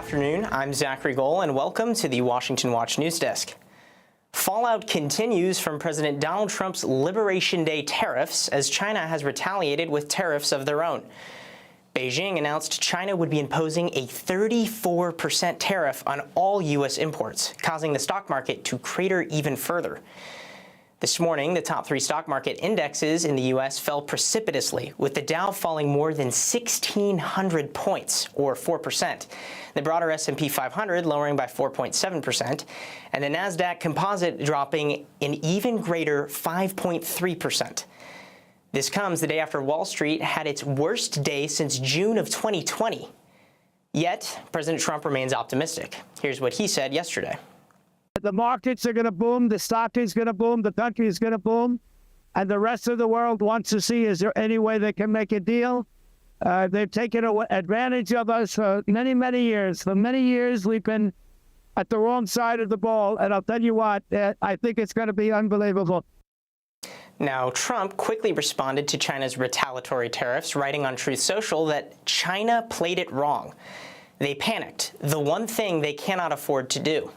afternoon, I'm Zachary Gohl, and welcome to the Washington Watch News Desk. Fallout continues from President Donald Trump's Liberation Day tariffs as China has retaliated with tariffs of their own. Beijing announced China would be imposing a 34% tariff on all U.S. imports, causing the stock market to crater even further. This morning, the top three stock market indexes in the U.S. fell precipitously, with the Dow falling more than 1,600 points, or 4%. The broader S&P 500 lowering by 4.7%, and the NASDAQ Composite dropping an even greater 5.3%. This comes the day after Wall Street had its worst day since June of 2020. Yet, President Trump remains optimistic. Here's what he said yesterday. The markets are going to boom, the stock is going to boom, the country is going to boom, and the rest of the world wants to see, is there any way they can make a deal? They've taken advantage of us for many, many years. For many years, we've been at the wrong side of the ball, and I'll tell you what, I think it's going to be unbelievable. Now, Trump quickly responded to China's retaliatory tariffs, writing on Truth Social that China played it wrong. They panicked, the one thing they cannot afford to do.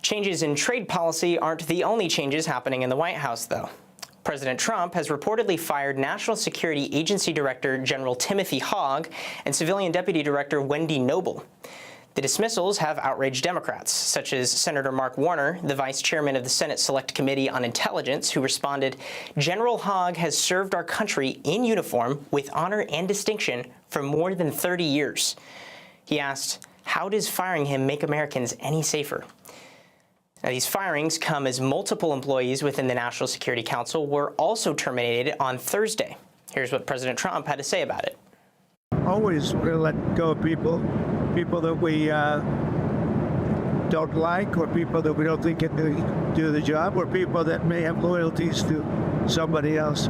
Changes in trade policy aren't the only changes happening in the White House, though. President Trump has reportedly fired National Security Agency Director General Timothy Hogg and Civilian Deputy Director Wendy Noble. The dismissals have outraged Democrats, such as Senator Mark Warner, the vice chairman of the Senate Select Committee on Intelligence, who responded, "General Hogg has served our country in uniform with honor and distinction for more than 30 years. He asked, "How does firing him make Americans any safer?" Now, these firings come as multiple employees within the National Security Council were also terminated on Thursday. Here's what President Trump had to say about it. Always we're going to let go of people that we don't like, or people that we don't think can do the job, or people that may have loyalties to somebody else.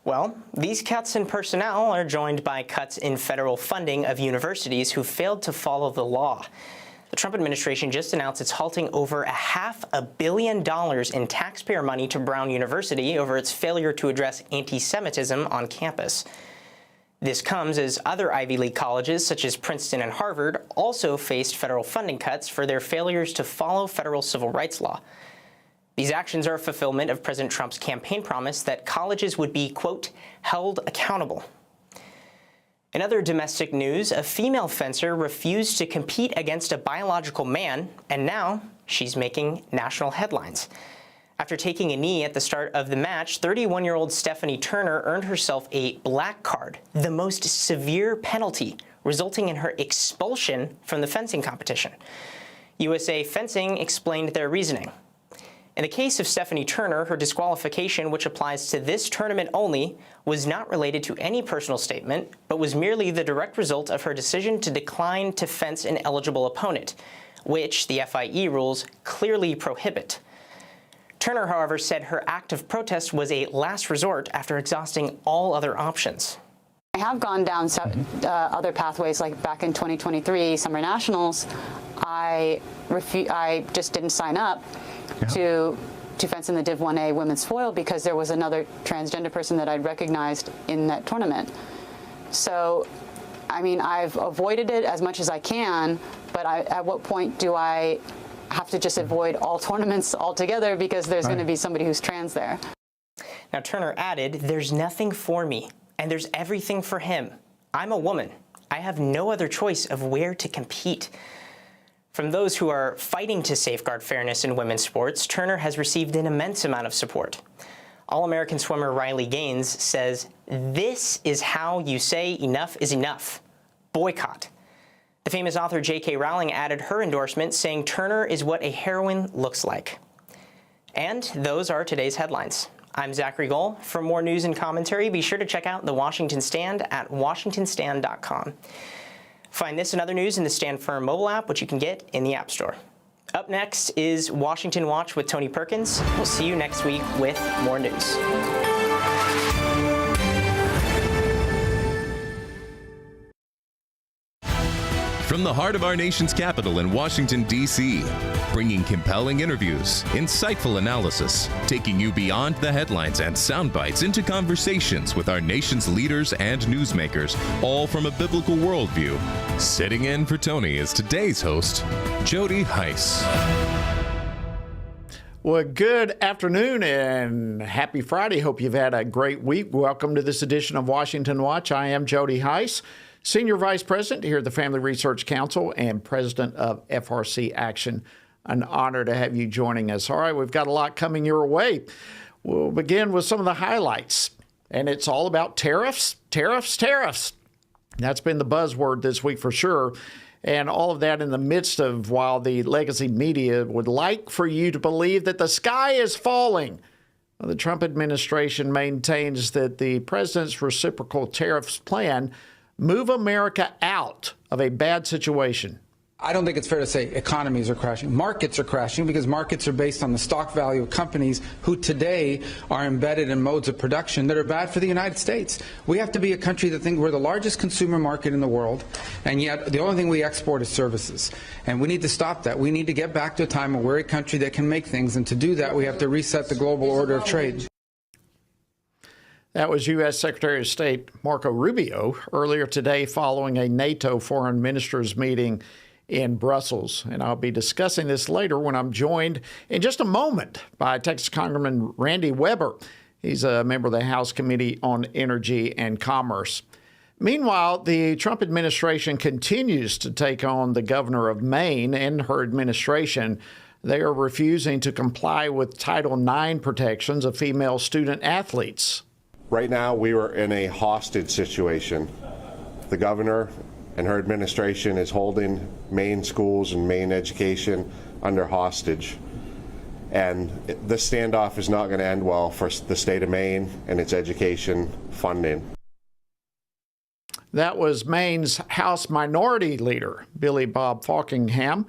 Well, these cuts in personnel are joined by cuts in federal funding of universities who failed to follow the law. The Trump administration just announced it's halting over $500 million in taxpayer money to Brown University over its failure to address anti-Semitism on campus. This comes as other Ivy League colleges, such as Princeton and Harvard, also faced federal funding cuts for their failures to follow federal civil rights law. These actions are a fulfillment of President Trump's campaign promise that colleges would be, quote, held accountable. In other domestic news, a female fencer refused to compete against a biological man, and now she's making national headlines. After taking a knee at the start of the match, 31-year-old Stephanie Turner earned herself a black card, the most severe penalty, resulting in her expulsion from the fencing competition. USA Fencing explained their reasoning. In the case of Stephanie Turner, her disqualification, which applies to this tournament only, was not related to any personal statement, but was merely the direct result of her decision to decline to fence an eligible opponent, which the FIE rules clearly prohibit. Turner, however, said her act of protest was a last resort after exhausting all other options. I have gone down other pathways, like back in 2023 Summer Nationals. I just didn't sign up to fence in the Div 1A women's foil because there was another transgender person that I'd recognized in that tournament. So, I mean, I've avoided it as much as I can, but at what point do I have to just avoid all tournaments altogether because there's going to be somebody who's trans there? Now, Turner added, "There's nothing for me, and there's everything for him. I'm a woman. I have no other choice of where to compete." From those who are fighting to safeguard fairness in women's sports, Turner has received an immense amount of support. All-American swimmer Riley Gaines says, "This is how you say enough is enough. Boycott." The famous author J.K. Rowling added her endorsement, saying Turner is what a heroine looks like. And those are today's headlines. I'm Zachary Gohl. For more news and commentary, be sure to check out The Washington Stand at washingtonstand.com. Find this and other news in the Stand Firm mobile app, which you can get in the App Store. Up next is Washington Watch with Tony Perkins. We'll see you next week with more news. From the heart of our nation's capital in Washington, D.C., bringing compelling interviews, insightful analysis, taking you beyond the headlines and sound bites into conversations with our nation's leaders and newsmakers, all from a biblical worldview. Sitting in for Tony is today's host, Jody Heiss. Well, good afternoon and happy Friday. Hope you've had a great week. Welcome to this edition of Washington Watch. I am Jody Heiss, Senior Vice President here at the Family Research Council and President of FRC Action. An honor to have you joining us. All right, we've got a lot coming your way. We'll begin with some of the highlights, and it's all about tariffs, tariffs, tariffs. That's been the buzzword this week for sure. And all of that in the midst of while the legacy media would like for you to believe that the sky is falling. Well, the Trump administration maintains that the president's reciprocal tariffs plan move America out of a bad situation. I don't think it's fair to say economies are crashing. Markets are crashing because markets are based on the stock value of companies who today are embedded in modes of production that are bad for the United States. We have to be a country that thinks we're the largest consumer market in the world, and yet the only thing we export is services. And we need to stop that. We need to get back to a time where we're a country that can make things, and to do that we have to reset the global order of trade. That was U.S. Secretary of State Marco Rubio earlier today following a NATO foreign ministers meeting in Brussels. And I'll be discussing this later when I'm joined in just a moment by Texas Congressman Randy Weber. He's a member of the House Committee on Energy and Commerce. Meanwhile, the Trump administration continues to take on the governor of Maine and her administration. They are refusing to comply with Title IX protections of female student athletes. Right now, we are in a hostage situation. The governor and her administration is holding Maine schools and Maine education under hostage. And this standoff is not going to end well for the state of Maine and its education funding. That was Maine's House Minority Leader, Billy Bob Falkingham.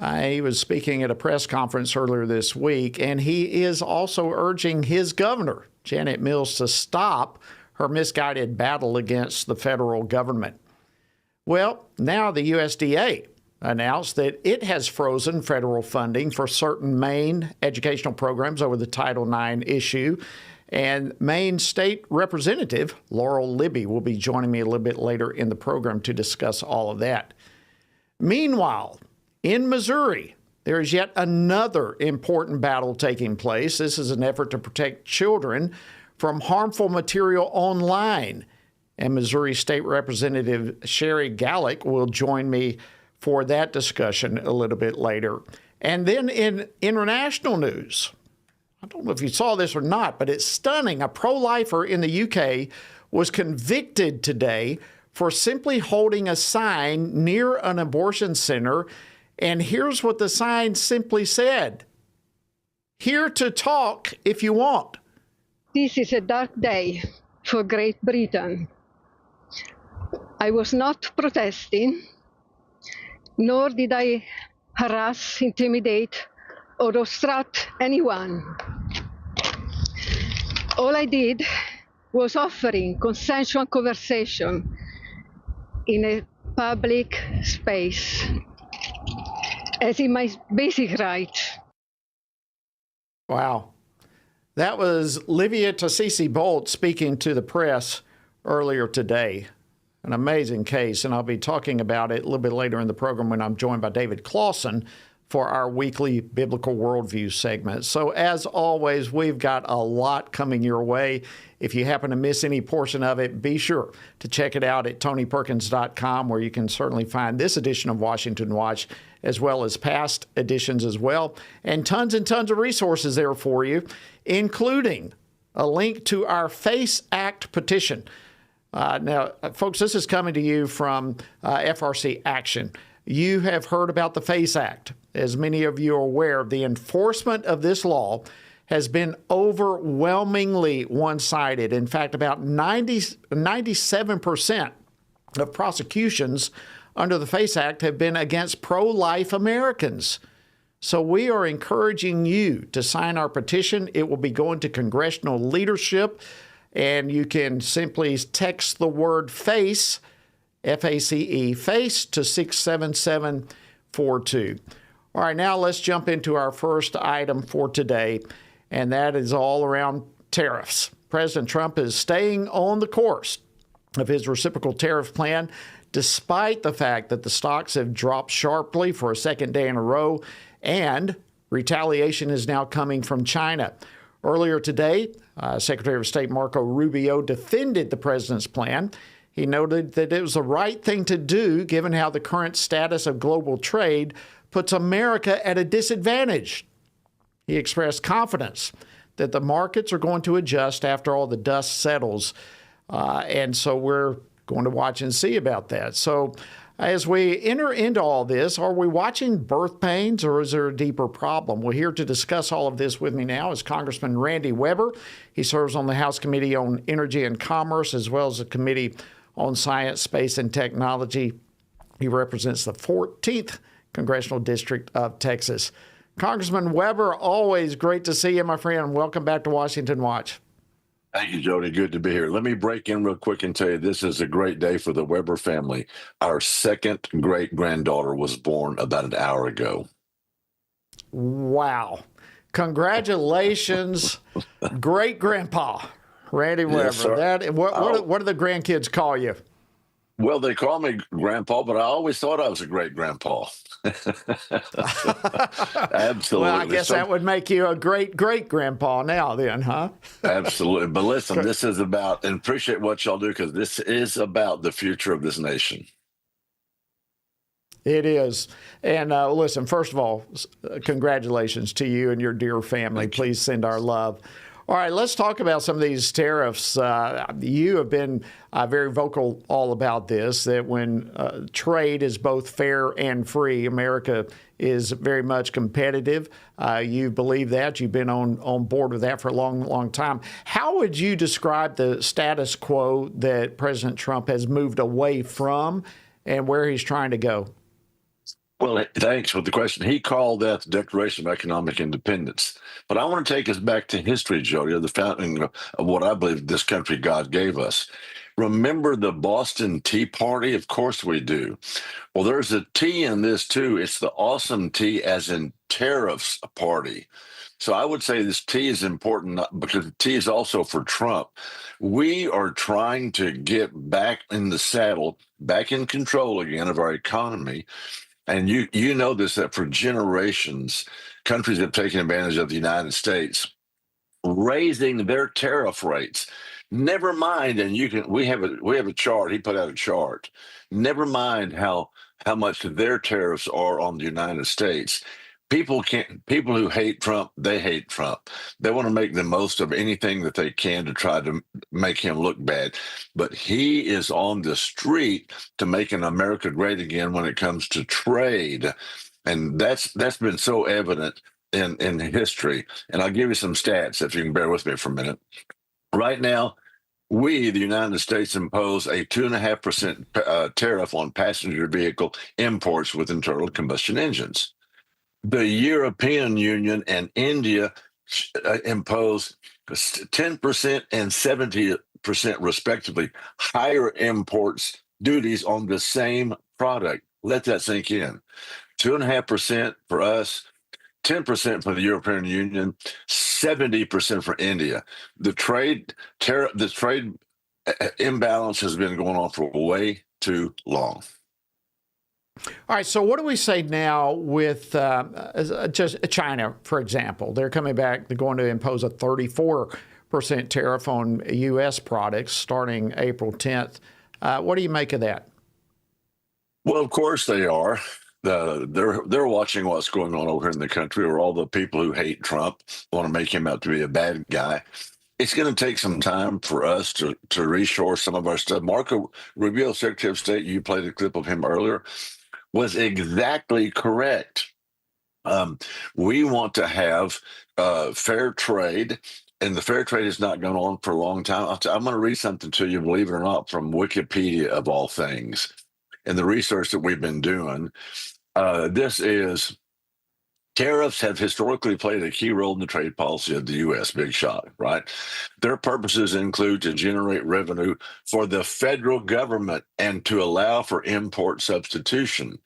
He was speaking at a press conference earlier this week, and he is also urging his governor, Janet Mills, to stop her misguided battle against the federal government. Well, now the USDA announced that it has frozen federal funding for certain Maine educational programs over the Title IX issue. And Maine State Representative Laurel Libby will be joining me a little bit later in the program to discuss all of that. Meanwhile, in Missouri, there is yet another important battle taking place. This is an effort to protect children from harmful material online. And Missouri State Representative Sherry Gallick will join me for that discussion a little bit later. And then in international news, I don't know if you saw this or not, but it's stunning. A pro-lifer in the UK was convicted today for simply holding a sign near an abortion center. And here's what the sign simply said: "Here to talk if you want." This is a dark day for Great Britain. I was not protesting, nor did I harass, intimidate, or obstruct anyone. All I did was offering consensual conversation in a public space, as in my basic right. Wow. That was Livia Tassisi-Bolt speaking to the press earlier today. An amazing case, and I'll be talking about it a little bit later in the program when I'm joined by David Clausen for our weekly Biblical Worldview segment. So as always, we've got a lot coming your way. If you happen to miss any portion of it, be sure to check it out at tonyperkins.com, where you can certainly find this edition of Washington Watch, as well as past editions as well, and tons of resources there for you, including a link to our FACE Act petition. Now, folks, this is coming to you from FRC Action. You have heard about the FACE Act. As many of you are aware, the enforcement of this law has been overwhelmingly one-sided. In fact, about 97% of prosecutions under the FACE Act have been against pro-life Americans. So we are encouraging you to sign our petition. It will be going to congressional leadership, and you can simply text the word FACE FACE to 67742. All right, now let's jump into our first item for today, and that is all around tariffs. President Trump is staying on the course of his reciprocal tariff plan, despite the fact that the stocks have dropped sharply for a second day in a row, and retaliation is now coming from China. Earlier today, Secretary of State Marco Rubio defended the president's plan. He noted that it was the right thing to do given how the current status of global trade puts America at a disadvantage. He expressed confidence that the markets are going to adjust after all the dust settles. And so we're going to watch and see about that. So as we enter into all this, are we watching birth pains or is there a deeper problem? Well, here to discuss all of this with me now is Congressman Randy Weber. He serves on the House Committee on Energy and Commerce as well as the Committee on Science, Space, and Technology. He represents the 14th Congressional District of Texas. Congressman Weber, always great to see you, my friend. Welcome back to Washington Watch. Thank you, Jody. Good to be here. Let me break in real quick and tell you this is a great day for the Weber family. Our second great-granddaughter was born about an hour ago. Wow. Congratulations, great-grandpa Randy Weber. Yes, sir. What do the grandkids call you? Well, they call me Grandpa, but I always thought I was a great-grandpa. Absolutely. Well, I guess that would make you a great-great-grandpa now then, huh? Absolutely. But listen, this is about, and appreciate what y'all do, because this is about the future of this nation. It is. And listen, first of all, congratulations to you and your dear family. Please send our love. All right, let's talk about some of these tariffs. You have been very vocal all about this, that when trade is both fair and free, America is very much competitive. You believe that. You've been on board with that for a long, long time. How would you describe the status quo that President Trump has moved away from and where he's trying to go? Well, thanks for the question. He called that the Declaration of Economic Independence. But I want to take us back to history, Jody, of the founding of what I believe this country God gave us. Remember the Boston Tea Party? Of course we do. Well, there's a T in this, too. It's the awesome T, as in tariffs party. So I would say this T is important because the T is also for Trump. We are trying to get back in the saddle, back in control again of our economy. And you know this, that for generations, countries have taken advantage of the United States, raising their tariff rates. Never mind, and we have a chart. He put out a chart. Never mind how much their tariffs are on the United States. People who hate Trump, they hate Trump. They want to make the most of anything that they can to try to make him look bad. But he is on the street to making America great again when it comes to trade. And that's been so evident in history. And I'll give you some stats if you can bear with me for a minute. Right now, we, the United States, impose a 2.5% tariff on passenger vehicle imports with internal combustion engines. The European Union and India impose 10% and 70% respectively higher imports duties on the same product. Let that sink in. 2.5% for us, 10% for the European Union, 70% for India. The trade imbalance has been going on for way too long. All right, so what do we say now with just China, for example? They're coming back, they're going to impose a 34% tariff on U.S. products starting April 10th. What do you make of that? Well, of course they are. They're watching what's going on over here in the country, where all the people who hate Trump want to make him out to be a bad guy. It's going to take some time for us to reshore some of our stuff. Marco Rubio, Secretary of State, you played a clip of him earlier, was exactly correct. We want to have fair trade, and the fair trade has not gone on for a long time. I'm going to read something to you, believe it or not, from Wikipedia, of all things, and the research that we've been doing. This is Tariffs have historically played a key role in the trade policy of the U.S. Big shot, right? Their purposes include to generate revenue for the federal government and to allow for import substitution.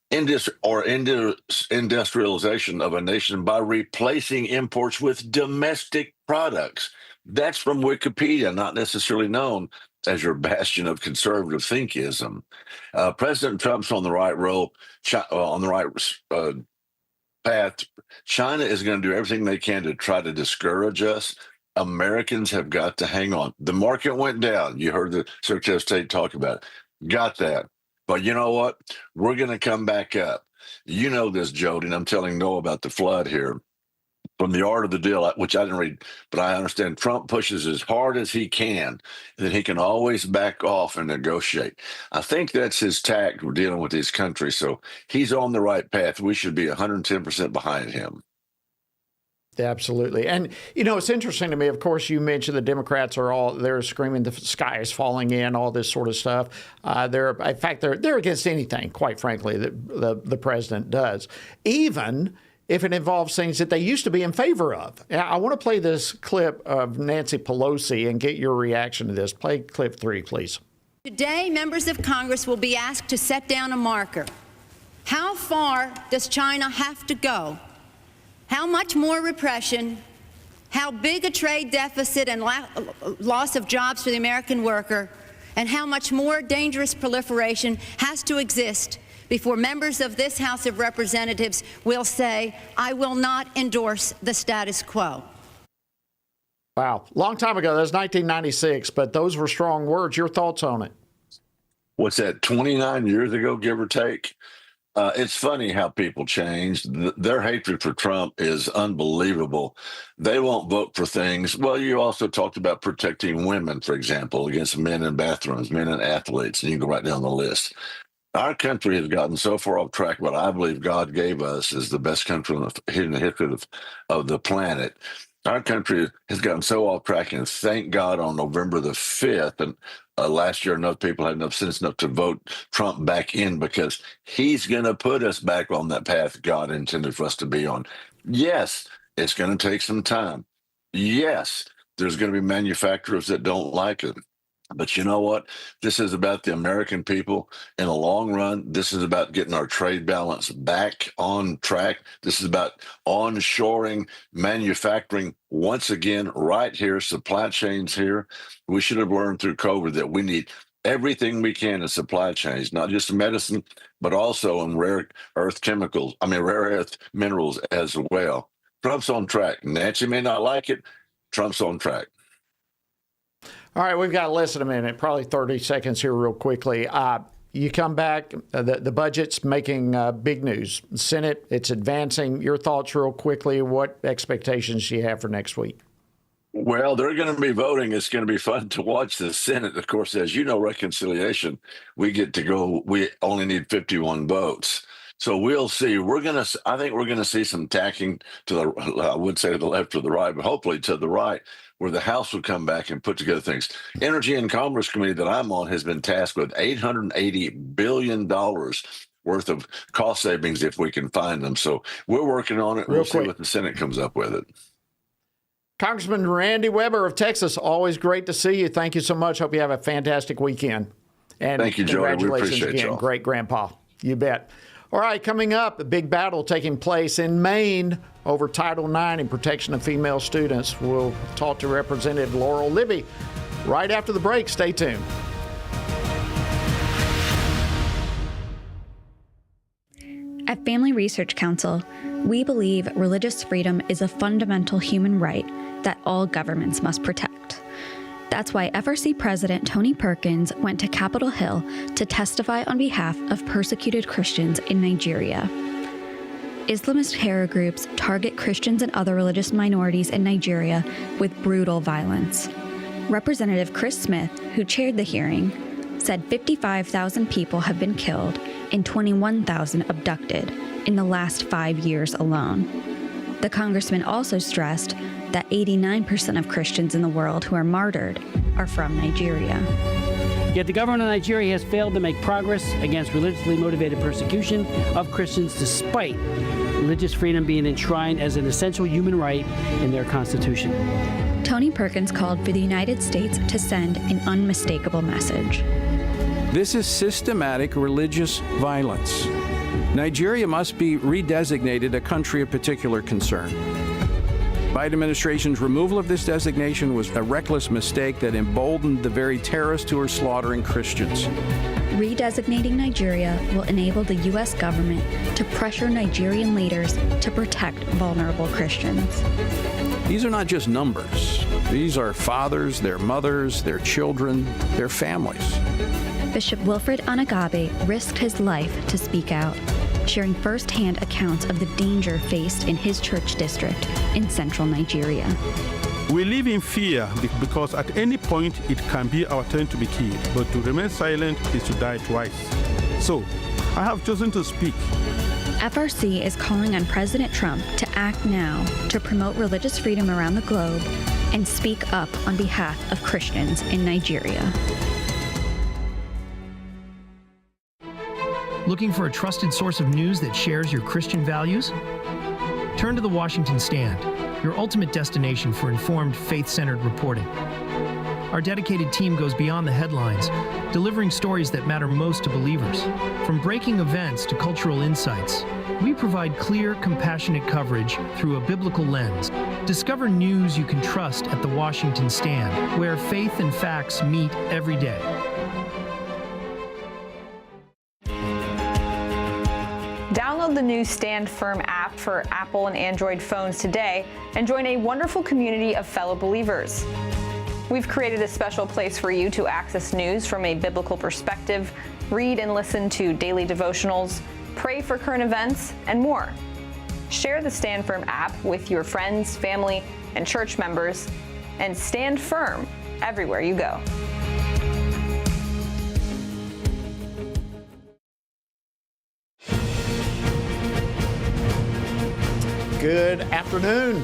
Industrialization of a nation by replacing imports with domestic products. That's from Wikipedia, not necessarily known as your bastion of conservative thinkism. President Trump's on the right road, on the right path. China is going to do everything they can to try to discourage us. Americans have got to hang on. The market went down. You heard the Secretary of State talk about it. Got that. But you know what? We're going to come back up. You know this, Jody, and I'm telling Noah about the flood here. From the Art of the Deal, which I didn't read, but I understand Trump pushes as hard as he can, and then he can always back off and negotiate. I think that's his tact. We're dealing with these countries, so he's on the right path. We should be 110% behind him. Absolutely. And, you know, it's interesting to me, of course, you mentioned the Democrats they're screaming the sky is falling in, all this sort of stuff. They're against anything, quite frankly, that the president does, even if it involves things that they used to be in favor of. I want to play this clip of Nancy Pelosi and get your reaction to this. Play clip 3, please. Today, members of Congress will be asked to set down a marker. How far does China have to go? How much more repression? How big a trade deficit and loss of jobs for the American worker? And how much more dangerous proliferation has to exist before members of this House of Representatives will say, I will not endorse the status quo? Wow. Long time ago. That was 1996, but those were strong words. Your thoughts on it? What's that, 29 years ago, give or take? It's funny how people change. Their hatred for Trump is unbelievable. They won't vote for things. Well, you also talked about protecting women, for example, against men in bathrooms, men and athletes, and you can go right down the list. Our country has gotten so far off track. What I believe God gave us is the best country in the history of the planet. Our country has gotten so off track, and thank God on November the 5th, and last year enough people had enough sense enough to vote Trump back in, because he's going to put us back on that path God intended for us to be on. Yes, it's going to take some time. Yes, there's going to be manufacturers that don't like it. But you know what? This is about the American people in the long run. This is about getting our trade balance back on track. This is about onshoring manufacturing once again right here, supply chains here. We should have learned through COVID that we need everything we can in supply chains, not just medicine, but also in rare earth minerals as well. Trump's on track. Nancy may not like it. Trump's on track. All right, we've got less than a minute, probably 30 seconds here real quickly. You come back, the budget's making big news. Senate, it's advancing. Your thoughts real quickly. What expectations do you have for next week? Well, they're going to be voting. It's going to be fun to watch the Senate. Of course, as you know, reconciliation, we only need 51 votes. So we'll see. I think we're going to see some tacking to I would say to the left or the right, but hopefully to the right, where the House will come back and put together things. Energy and Commerce Committee that I'm on has been tasked with $880 billion worth of cost savings if we can find them. So we're working on it. We'll see what the Senate comes up with it. Congressman Randy Weber of Texas, always great to see you. Thank you so much. Hope you have a fantastic weekend. And thank you, Joey. Congratulations again, y'all. Great grandpa. You bet. All right, coming up, a big battle taking place in Maine over Title IX and protection of female students. We'll talk to Representative Laurel Libby right after the break. Stay tuned. At Family Research Council, we believe religious freedom is a fundamental human right that all governments must protect. That's why FRC President Tony Perkins went to Capitol Hill to testify on behalf of persecuted Christians in Nigeria. Islamist terror groups target Christians and other religious minorities in Nigeria with brutal violence. Representative Chris Smith, who chaired the hearing, said 55,000 people have been killed and 21,000 abducted in the last 5 years alone. The congressman also stressed that 89% of Christians in the world who are martyred are from Nigeria. Yet the government of Nigeria has failed to make progress against religiously motivated persecution of Christians, despite religious freedom being enshrined as an essential human right in their constitution. Tony Perkins called for the United States to send an unmistakable message. This is systematic religious violence. Nigeria must be redesignated a country of particular concern. Biden administration's removal of this designation was a reckless mistake that emboldened the very terrorists who are slaughtering Christians. Redesignating Nigeria will enable the U.S. government to pressure Nigerian leaders to protect vulnerable Christians. These are not just numbers. These are fathers, their mothers, their children, their families. Bishop Wilfred Anagabe risked his life to speak out, sharing firsthand accounts of the danger faced in his church district in central Nigeria. We live in fear because at any point it can be our turn to be killed, but to remain silent is to die twice. So, I have chosen to speak. FRC is calling on President Trump to act now to promote religious freedom around the globe and speak up on behalf of Christians in Nigeria. Looking for a trusted source of news that shares your Christian values? Turn to the Washington Stand, your ultimate destination for informed, faith-centered reporting. Our dedicated team goes beyond the headlines, delivering stories that matter most to believers. From breaking events to cultural insights, we provide clear, compassionate coverage through a biblical lens. Discover news you can trust at the Washington Stand, where faith and facts meet every day. Download the new Stand Firm app for Apple and Android phones today and join a wonderful community of fellow believers. We've created a special place for you to access news from a biblical perspective, read and listen to daily devotionals, pray for current events, and more. Share the Stand Firm app with your friends, family, and church members, and stand firm everywhere you go. Good afternoon.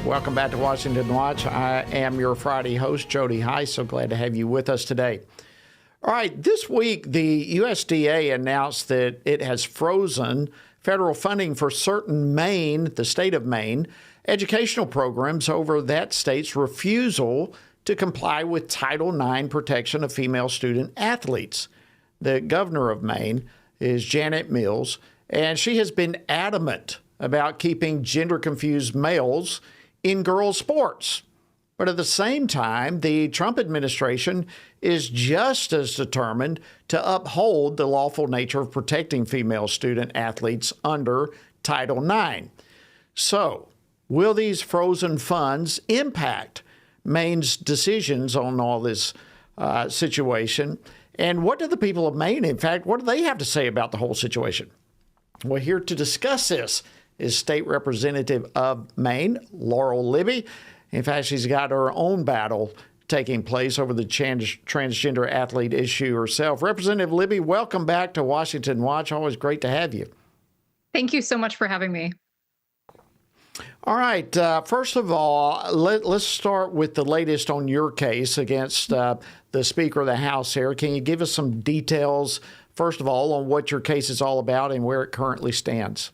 Welcome back to Washington Watch. I am your Friday host, Jody Heiss. So glad to have you with us today. All right, this week, the USDA announced that it has frozen federal funding for certain Maine, the state of Maine, educational programs over that state's refusal to comply with Title IX protection of female student athletes. The governor of Maine is Janet Mills, and she has been adamant about keeping gender-confused males in girls' sports. But at the same time, the Trump administration is just as determined to uphold the lawful nature of protecting female student athletes under Title IX. So, will these frozen funds impact Maine's decisions on all this situation? And what do the people of Maine, in fact, what do they have to say about the whole situation? Well, here to discuss this is State Representative of Maine, Laurel Libby. In fact, she's got her own battle taking place over the transgender athlete issue herself. Representative Libby, welcome back to Washington Watch. Always great to have you. Thank you so much for having me. All right. First of all, let's start with the latest on your case against the Speaker of the House here. Can you give us some details, first of all, on what your case is all about and where it currently stands?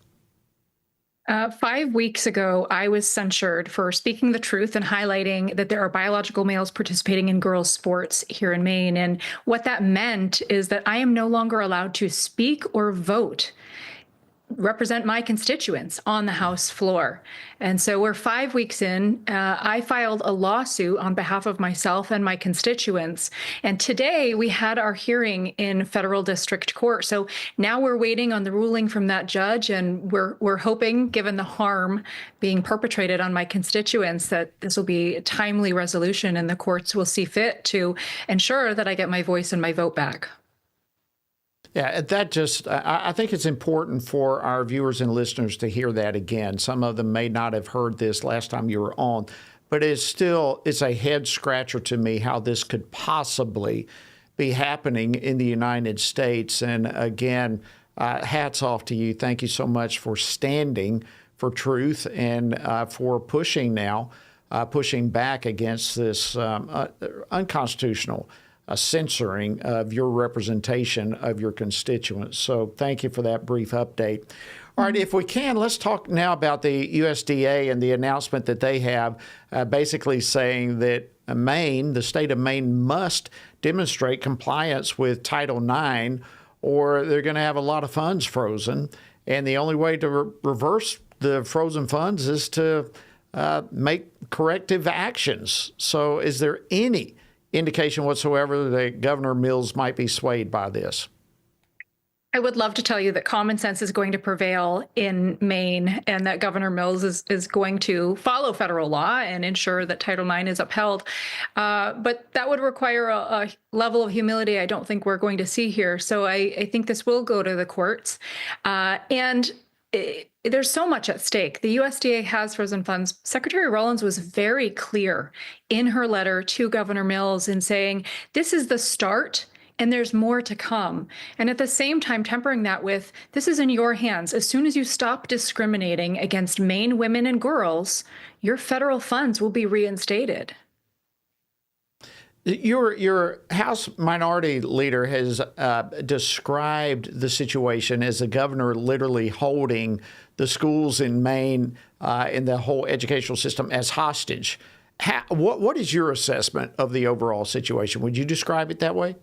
5 weeks ago, I was censured for speaking the truth and highlighting that there are biological males participating in girls' sports here in Maine. And what that meant is that I am no longer allowed to speak or vote, represent my constituents on the House floor. And so we're 5 weeks in. I filed a lawsuit on behalf of myself and my constituents. And today we had our hearing in federal district court. So now we're waiting on the ruling from that judge. And we're hoping, given the harm being perpetrated on my constituents, that this will be a timely resolution and the courts will see fit to ensure that I get my voice and my vote back. Yeah, I think it's important for our viewers and listeners to hear that again. Some of them may not have heard this last time you were on, but it's a head scratcher to me how this could possibly be happening in the United States. And again, hats off to you. Thank you so much for standing for truth and for pushing back against this unconstitutional censoring of your representation of your constituents. So thank you for that brief update. All right, if we can, let's talk now about the USDA and the announcement that they have basically saying that Maine, the state of Maine, must demonstrate compliance with Title IX or they're going to have a lot of funds frozen. And the only way to reverse the frozen funds is to make corrective actions. So is there any indication whatsoever that Governor Mills might be swayed by this? I would love to tell you that common sense is going to prevail in Maine and that Governor Mills is going to follow federal law and ensure that Title IX is upheld. But that would require a level of humility I don't think we're going to see here. So I think this will go to the courts. There's so much at stake. The USDA has frozen funds. Secretary Rollins was very clear in her letter to Governor Mills in saying, this is the start and there's more to come. And at the same time, tempering that with, this is in your hands. As soon as you stop discriminating against Maine women and girls, your federal funds will be reinstated. Your House Minority Leader has described the situation as the governor literally holding the schools in Maine and the whole educational system as hostage. What is your assessment of the overall situation? Would you describe it that way?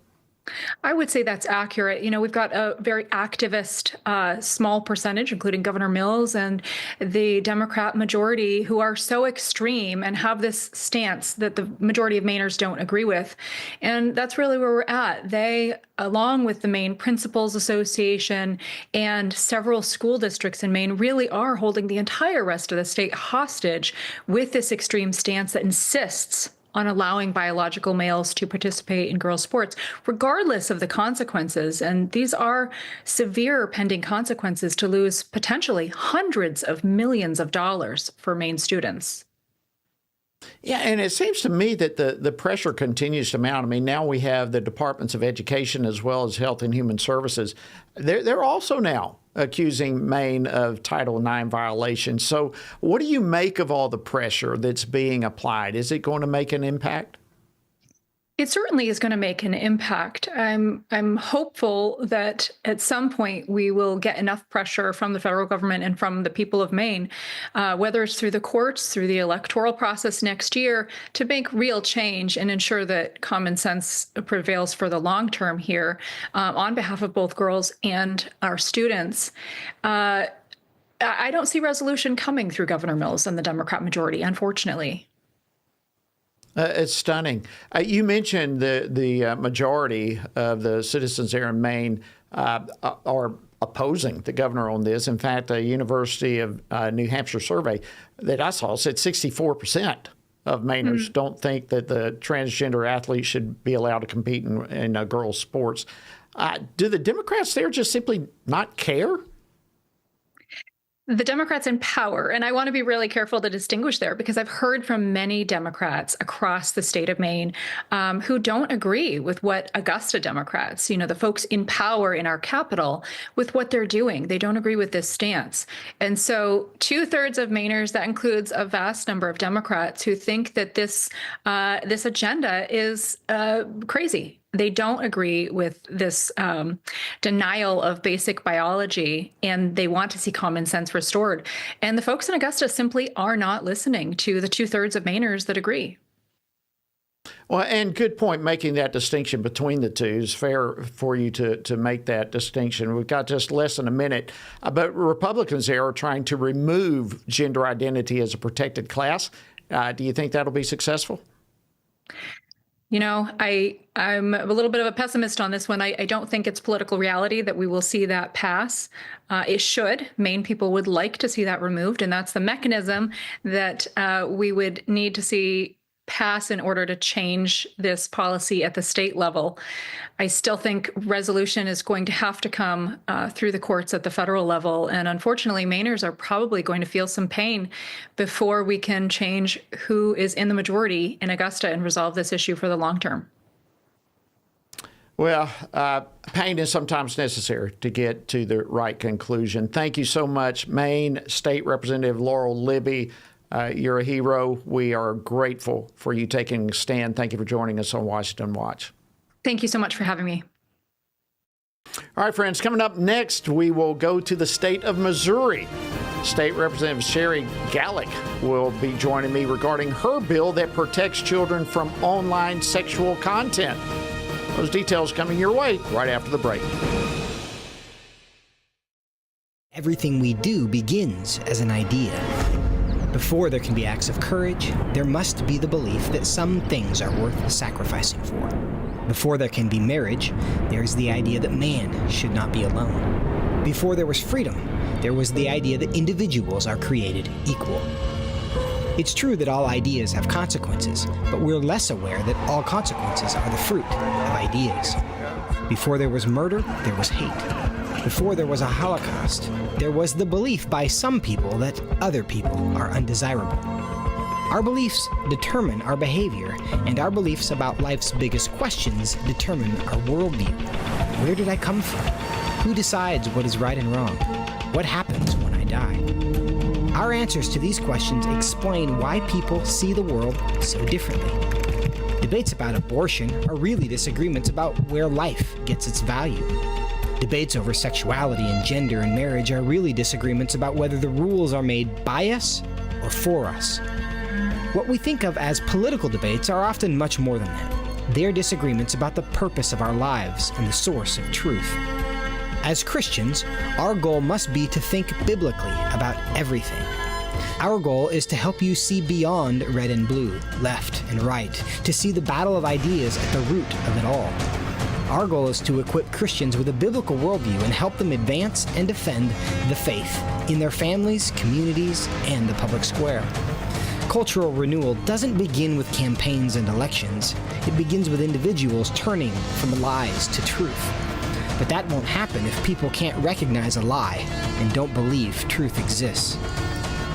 I would say that's accurate. You know, we've got a very activist small percentage, including Governor Mills and the Democrat majority, who are so extreme and have this stance that the majority of Mainers don't agree with. And that's really where we're at. They, along with the Maine Principals Association and several school districts in Maine, really are holding the entire rest of the state hostage with this extreme stance that insists on allowing biological males to participate in girls' sports, regardless of the consequences. And these are severe pending consequences to lose potentially hundreds of millions of dollars for Maine students. Yeah, and it seems to me that the pressure continues to mount. I mean, now we have the Departments of Education as well as Health and Human Services. They're also now accusing Maine of Title IX violations. So what do you make of all the pressure that's being applied? Is it going to make an impact? It certainly is going to make an impact. I'm hopeful that at some point we will get enough pressure from the federal government and from the people of Maine, whether it's through the courts, through the electoral process next year, to make real change and ensure that common sense prevails for the long term here on behalf of both girls and our students. I don't see resolution coming through Governor Mills and the Democrat majority, unfortunately. It's stunning. You mentioned the majority of the citizens there in Maine are opposing the governor on this. In fact, a University of New Hampshire survey that I saw said 64% of Mainers don't think that the transgender athletes should be allowed to compete in girls' sports. Do the Democrats there just simply not care? The Democrats in power, and I want to be really careful to distinguish there because I've heard from many Democrats across the state of Maine who don't agree with what Augusta Democrats, you know, the folks in power in our capital, with what they're doing. They don't agree with this stance. And so 2/3 of Mainers, that includes a vast number of Democrats who think that this agenda is crazy. They don't agree with this denial of basic biology, and they want to see common sense restored. And the folks in Augusta simply are not listening to the 2/3 of Mainers that agree. Well, and good point making that distinction between the two. It's fair for you to make that distinction. We've got just less than a minute, but Republicans there are trying to remove gender identity as a protected class. Do you think that'll be successful? You know, I'm a little bit of a pessimist on this one. I don't think it's political reality that we will see that pass. It should. Maine people would like to see that removed, and that's the mechanism that we would need to see pass in order to change this policy at the state level. I still think resolution is going to have to come through the courts at the federal level. And unfortunately, Mainers are probably going to feel some pain before we can change who is in the majority in Augusta and resolve this issue for the long term. Well, pain is sometimes necessary to get to the right conclusion. Thank you so much, Maine State Representative Laurel Libby. You're a hero. We are grateful for you taking a stand. Thank you for joining us on Washington Watch. Thank you so much for having me. All right, friends, coming up next, we will go to the state of Missouri. State Representative Sherry Gallick will be joining me regarding her bill that protects children from online sexual content. Those details coming your way right after the break. Everything we do begins as an idea. Before there can be acts of courage, there must be the belief that some things are worth sacrificing for. Before there can be marriage, there is the idea that man should not be alone. Before there was freedom, there was the idea that individuals are created equal. It's true that all ideas have consequences, but we're less aware that all consequences are the fruit of ideas. Before there was murder, there was hate. Before there was a Holocaust, there was the belief by some people that other people are undesirable. Our beliefs determine our behavior, and our beliefs about life's biggest questions determine our worldview. Where did I come from? Who decides what is right and wrong? What happens when I die? Our answers to these questions explain why people see the world so differently. Debates about abortion are really disagreements about where life gets its value. Debates over sexuality and gender and marriage are really disagreements about whether the rules are made by us or for us. What we think of as political debates are often much more than that. They're disagreements about the purpose of our lives and the source of truth. As Christians, our goal must be to think biblically about everything. Our goal is to help you see beyond red and blue, left and right, to see the battle of ideas at the root of it all. Our goal is to equip Christians with a biblical worldview and help them advance and defend the faith in their families, communities, and the public square. Cultural renewal doesn't begin with campaigns and elections. It begins with individuals turning from lies to truth. But that won't happen if people can't recognize a lie and don't believe truth exists.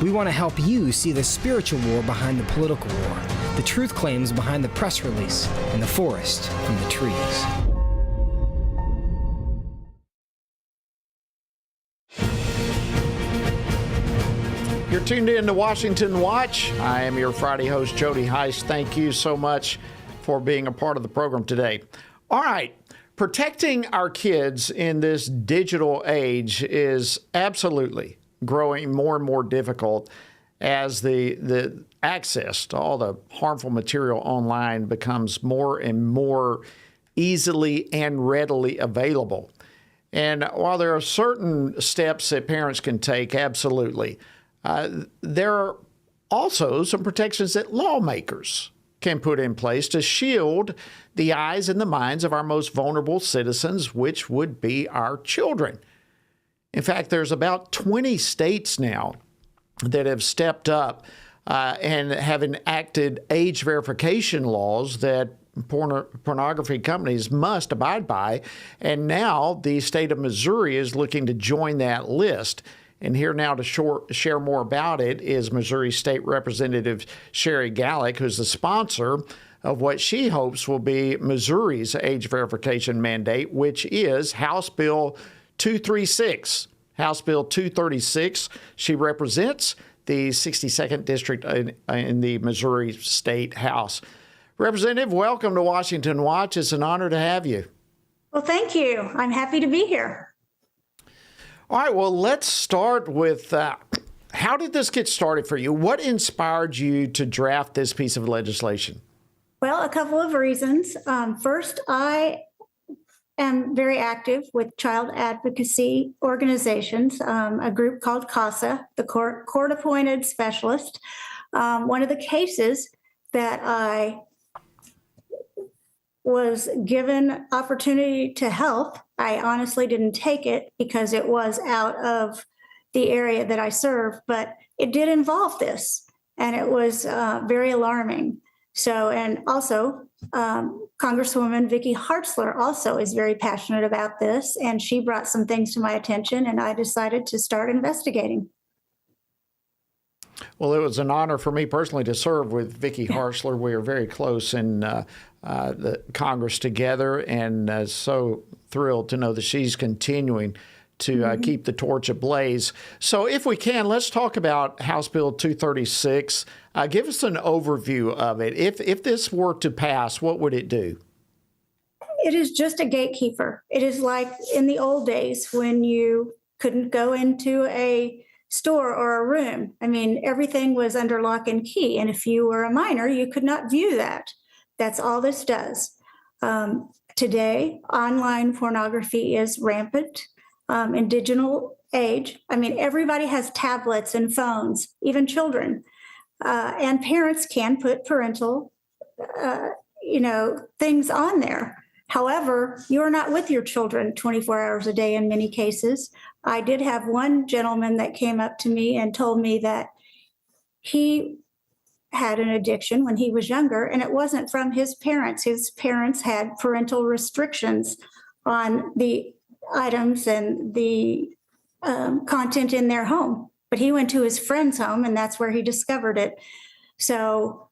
We want to help you see the spiritual war behind the political war, the truth claims behind the press release, and the forest from the trees. You're tuned in to Washington Watch. I am your Friday host, Jody Heiss. Thank you so much for being a part of the program today. All right. Protecting our kids in this digital age is absolutely growing more and more difficult as the access to all the harmful material online becomes more and more easily and readily available. And while there are certain steps that parents can take, absolutely, there are also some protections that lawmakers can put in place to shield the eyes and the minds of our most vulnerable citizens, which would be our children. In fact, there's about 20 states now that have stepped up and have enacted age verification laws that pornography companies must abide by. And now the state of Missouri is looking to join that list. And here now to share more about it is Missouri State Representative Sherry Gallick, who's the sponsor of what she hopes will be Missouri's age verification mandate, which is House Bill 236. House Bill 236. She represents the 62nd District in the Missouri State House. Representative, welcome to Washington Watch. It's an honor to have you. Well, thank you. I'm happy to be here. All right, well, let's start with how did this get started for you? What inspired you to draft this piece of legislation? Well, a couple of reasons. First, I am very active with child advocacy organizations, a group called CASA, the Court-Appointed Specialist. One of the cases that I was given opportunity to help, I honestly didn't take it because it was out of the area that I serve, but it did involve this, and it was very alarming. So, and also, Congresswoman Vicky Hartzler also is very passionate about this, and she brought some things to my attention, and I decided to start investigating. Well, it was an honor for me personally to serve with Vicky Hartzler. We are very close in the Congress together, and so thrilled to know that she's continuing to keep the torch ablaze. So if we can, let's talk about House Bill 236. Give us an overview of it. If this were to pass, what would it do? it is just a gatekeeper. It is like in the old days when you couldn't go into a store or a room. I mean, everything was under lock and key. And if you were a minor, you could not view that. That's all this does. Today, online pornography is rampant in digital age. I mean, everybody has tablets and phones, even children. And parents can put parental, things on there. However, you're not with your children 24 hours a day in many cases. I did have one gentleman that came up to me and told me that he had an addiction when he was younger, and it wasn't from his parents. His parents had parental restrictions on the items and the content in their home. But he went to his friend's home, and that's where he discovered it. So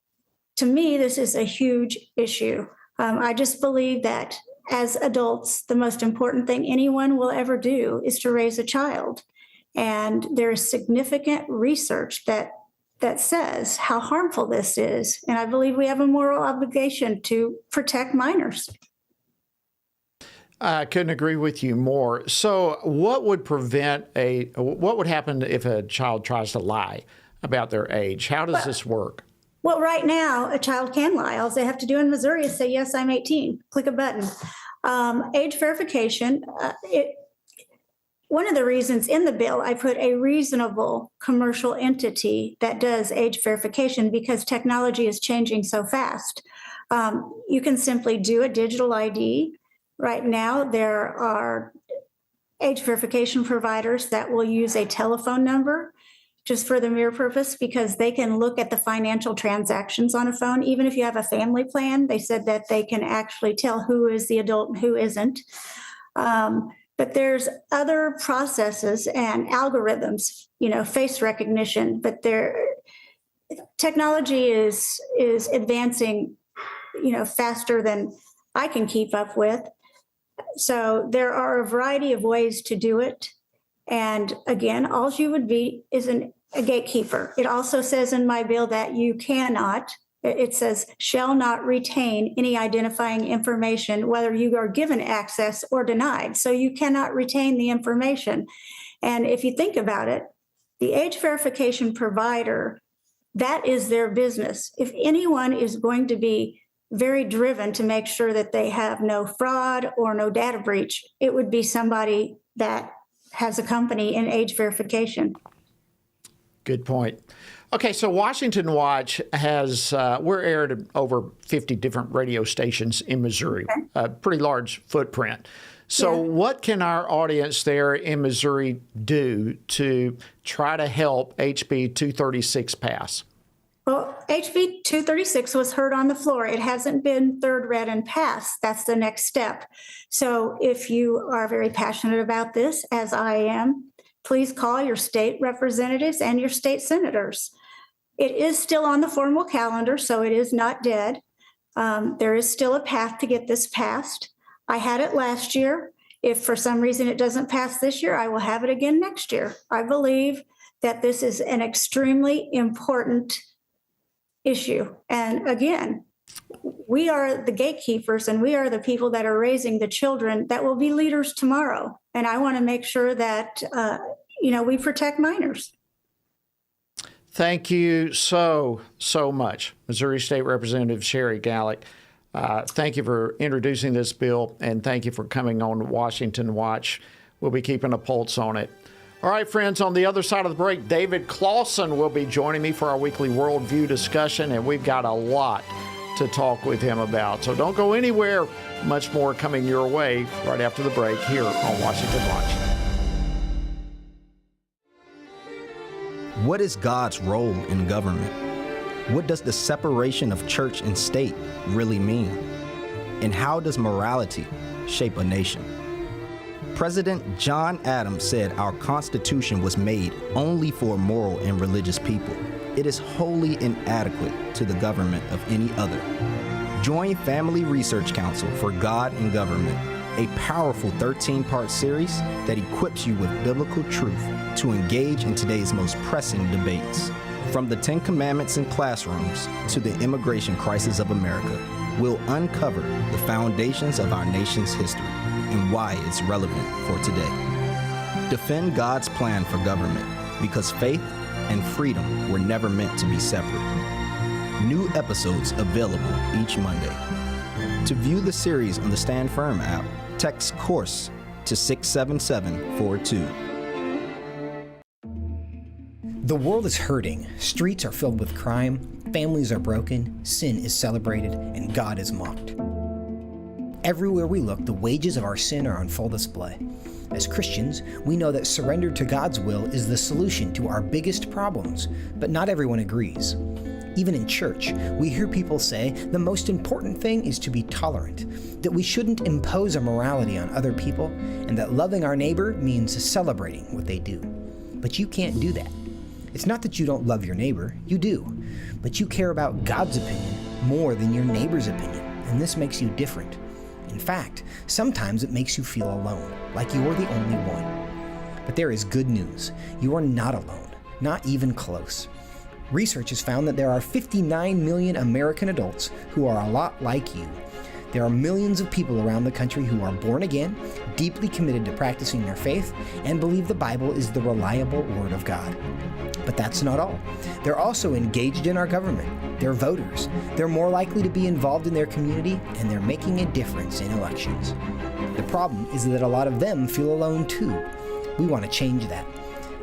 to me, this is a huge issue. I just believe that as adults, the most important thing anyone will ever do is to raise a child. And there is significant research that says how harmful this is. And I believe we have a moral obligation to protect minors. I couldn't agree with you more. So what would happen if a child tries to lie about their age? How does this work? Well, right now, a child can lie. All they have to do in Missouri is say, yes, I'm 18, click a button. Age verification, one of the reasons in the bill, I put a reasonable commercial entity that does age verification because technology is changing so fast. You can simply do a digital ID. Right now, there are age verification providers that will use a telephone number just for the mere purpose because they can look at the financial transactions on a phone. Even if you have a family plan, they said that they can actually tell who is the adult and who isn't. But there's other processes and algorithms, face recognition, but technology is advancing, faster than I can keep up with. So there are a variety of ways to do it. And again, all you would be is a gatekeeper. It also says in my bill that you cannot, it says, shall not retain any identifying information, whether you are given access or denied. So you cannot retain the information. And if you think about it, the age verification provider, that is their business. If anyone is going to be very driven to make sure that they have no fraud or no data breach, it would be somebody that has a company in age verification. Good point. Okay, so Washington Watch has, we're aired at over 50 different radio stations in Missouri, a pretty large footprint. So what can our audience there in Missouri do to try to help HB 236 pass? Well, HB 236 was heard on the floor. It hasn't been third read and passed. That's the next step. So if you are very passionate about this, as I am, please call your state representatives and your state senators. It is still on the formal calendar, so it is not dead. There is still a path to get this passed. I had it last year. If for some reason it doesn't pass this year, I will have it again next year. I believe that this is an extremely important issue. And again, we are the gatekeepers and we are the people that are raising the children that will be leaders tomorrow. And I want to make sure that, we protect minors. Thank you so much, Missouri State Representative Sherry Gallick. Thank you for introducing this bill, and thank you for coming on Washington Watch. We'll be keeping a pulse on it. All right, friends, on the other side of the break, David Clawson will be joining me for our weekly worldview discussion, and we've got a lot to talk with him about. So don't go anywhere. Much more coming your way right after the break here on Washington Watch. What is God's role in government? What does the separation of church and state really mean? And how does morality shape a nation? President John Adams said our Constitution was made only for moral and religious people. It is wholly inadequate to the government of any other. Join Family Research Council for God and Government, a powerful 13-part series that equips you with biblical truth to engage in today's most pressing debates. From the 10 Commandments in classrooms to the immigration crisis of America, we'll uncover the foundations of our nation's history and why it's relevant for today. Defend God's plan for government, because faith and freedom were never meant to be separate. New episodes available each Monday. To view the series on the Stand Firm app, text COURSE to 67742. The world is hurting. Streets are filled with crime. Families are broken. Sin is celebrated, and God is mocked. Everywhere we look, the wages of our sin are on full display. As Christians, we know that surrender to God's will is the solution to our biggest problems, but not everyone agrees. Even in church, we hear people say the most important thing is to be tolerant, that we shouldn't impose our morality on other people, and that loving our neighbor means celebrating what they do. But you can't do that. It's not that you don't love your neighbor, you do, but you care about God's opinion more than your neighbor's opinion, and this makes you different. In fact, sometimes it makes you feel alone, like you're the only one. But there is good news. You are not alone, not even close. Research has found that there are 59 million American adults who are a lot like you. There are millions of people around the country who are born again, deeply committed to practicing their faith, and believe the Bible is the reliable Word of God. But that's not all. They're also engaged in our government. They're voters. They're more likely to be involved in their community, and they're making a difference in elections. The problem is that a lot of them feel alone too. We want to change that.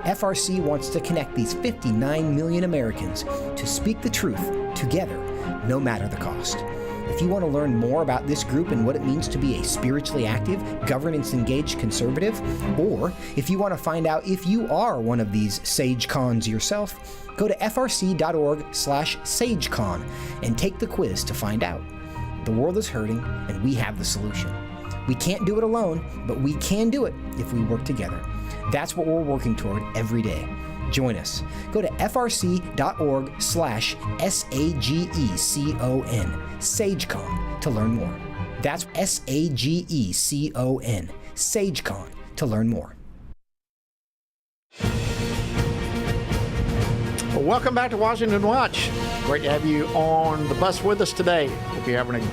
FRC wants to connect these 59 million Americans to speak the truth together, no matter the cost. If you want to learn more about this group and what it means to be a spiritually active, governance-engaged conservative, or if you want to find out if you are one of these SageCons yourself, go to frc.org/SageCon and take the quiz to find out. The world is hurting, and we have the solution. We can't do it alone, but we can do it if we work together. That's what we're working toward every day. Join us. Go to frc.org/SAGECON, SageCon, to learn more. That's SAGECON, SageCon, to learn more. Well, welcome back to Washington Watch. Great to have you on the bus with us today. Hope you're having a